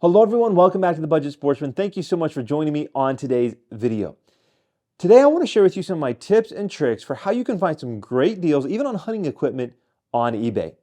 Hello everyone, welcome back to The Budget Sportsman. Thank you so much for joining me on today's video. Today I want to share with you some of my tips and tricks for how you can find some great deals even on hunting equipment on eBay.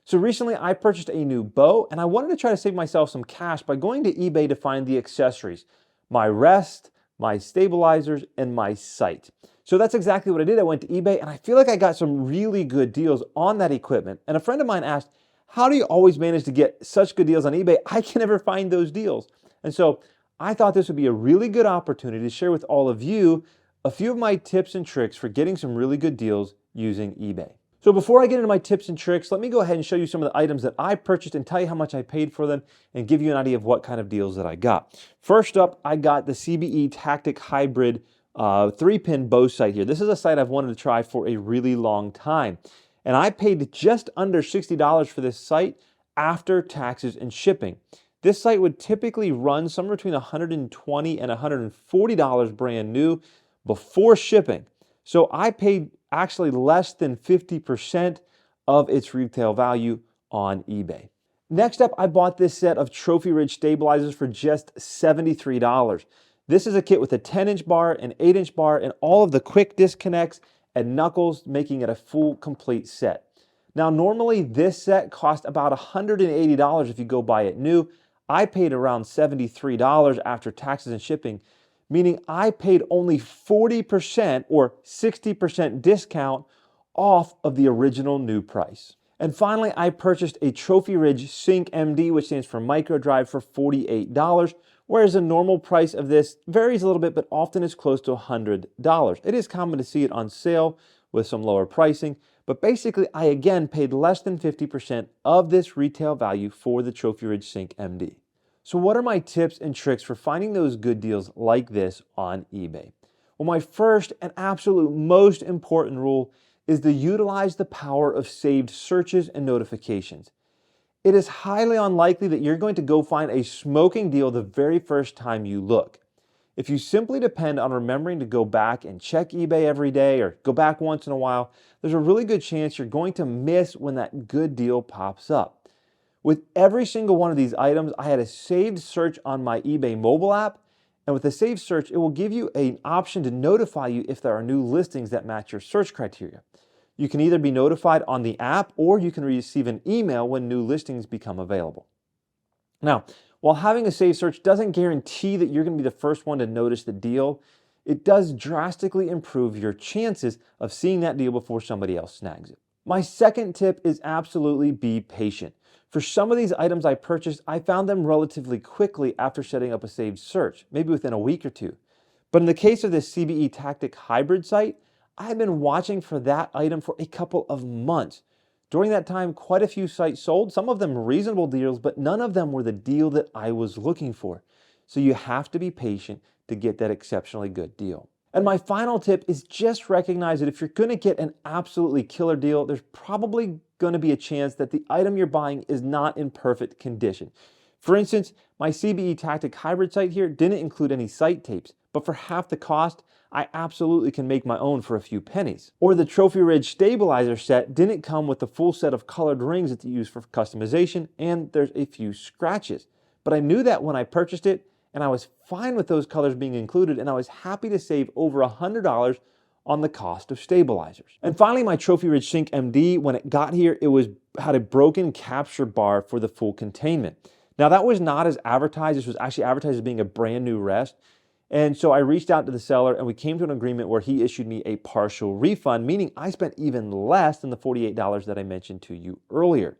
So recently I purchased a new bow and I wanted to try to save myself some cash by going to eBay to find the accessories, my rest, my stabilizers, and my sight. So that's exactly what I did. I went to eBay and I feel like I got some really good deals on that equipment. And a friend of mine asked, how do you always manage to get such good deals on eBay? I can never find those deals. And so I thought this would be a really good opportunity to share with all of you a few of my tips and tricks for getting some really good deals using eBay. So before I get into my tips and tricks, let me go ahead and show you some of the items that I purchased and tell you how much I paid for them and give you an idea of what kind of deals that I got. First up, I got the CBE Tactic Hybrid 3-pin bow sight here. This is a sight I've wanted to try for a really long time. And I paid just under $60 for this sight after taxes and shipping. This sight would typically run somewhere between $120 and $140 brand new before shipping. So I paid actually less than 50% of its retail value on eBay. Next up, I bought this set of Trophy Ridge stabilizers for just $73. This is a kit with a 10-inch bar, an 8-inch bar, and all of the quick disconnects and knuckles, making it a full complete set. Now normally this set cost about $180 if you go buy it new. I paid around $73 after taxes and shipping, meaning I paid only 40% or 60% discount off of the original new price. And finally, I purchased a Trophy Ridge Sync MD, which stands for Micro Drive, for $48. Whereas the normal price of this varies a little bit, but often is close to $100. It is common to see it on sale with some lower pricing, but basically I again paid less than 50% of this retail value for the Trophy Ridge Sync MD. So what are my tips and tricks for finding those good deals like this on eBay? Well, my first and absolute most important rule is to utilize the power of saved searches and notifications. It is highly unlikely that you're going to go find a smoking deal the very first time you look. If you simply depend on remembering to go back and check eBay every day or go back once in a while, there's a really good chance you're going to miss when that good deal pops up. With every single one of these items, I had a saved search on my eBay mobile app, and with the saved search, it will give you an option to notify you if there are new listings that match your search criteria. You can either be notified on the app or you can receive an email when new listings become available. Now, while having a saved search doesn't guarantee that you're going to be the first one to notice the deal, it does drastically improve your chances of seeing that deal before somebody else snags it. My second tip is absolutely be patient. For some of these items I purchased, I found them relatively quickly after setting up a saved search, maybe within a week or two. But in the case of this CBE Tactic Hybrid sight, I had been watching for that item for a couple of months. During that time, quite a few sites sold, some of them reasonable deals, but none of them were the deal that I was looking for. So you have to be patient to get that exceptionally good deal. And my final tip is just recognize that if you're going to get an absolutely killer deal, there's probably going to be a chance that the item you're buying is not in perfect condition. For instance, my CBE Tactic Hybrid sight here didn't include any sight tapes, but for half the cost, I absolutely can make my own for a few pennies. Or the Trophy Ridge stabilizer set didn't come with the full set of colored rings that you use for customization, and there's a few scratches. But I knew that when I purchased it, and I was fine with those colors being included, and I was happy to save over $100 on the cost of stabilizers. And finally, my Trophy Ridge Sync MD, when it got here, had a broken capture bar for the full containment. Now that was not as advertised. This was actually advertised as being a brand new rest. And so I reached out to the seller and we came to an agreement where he issued me a partial refund, meaning I spent even less than the $48 that I mentioned to you earlier.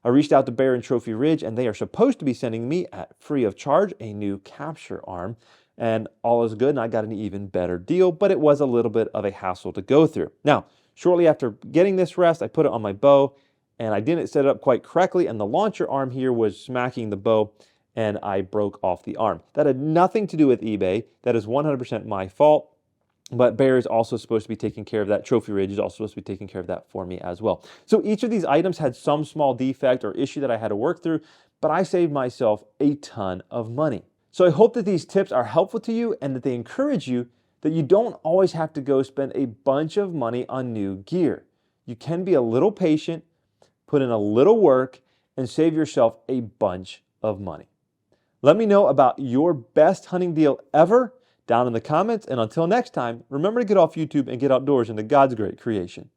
I reached out to Bear and Trophy Ridge and they are supposed to be sending me at free of charge a new capture arm, and all is good and I got an even better deal, but it was a little bit of a hassle to go through. Now, shortly after getting this rest, I put it on my bow and I didn't set it up quite correctly, and the launcher arm here was smacking the bow and I broke off the arm. That had nothing to do with eBay. That is 100% my fault. But Bear is also supposed to be taking care of that. Trophy Ridge is also supposed to be taking care of that for me as well. So each of these items had some small defect or issue that I had to work through, but I saved myself a ton of money. So I hope that these tips are helpful to you and that they encourage you that you don't always have to go spend a bunch of money on new gear. You can be a little patient, put in a little work, and save yourself a bunch of money. Let me know about your best hunting deal ever down in the comments. And until next time, remember to get off YouTube and get outdoors into God's great creation.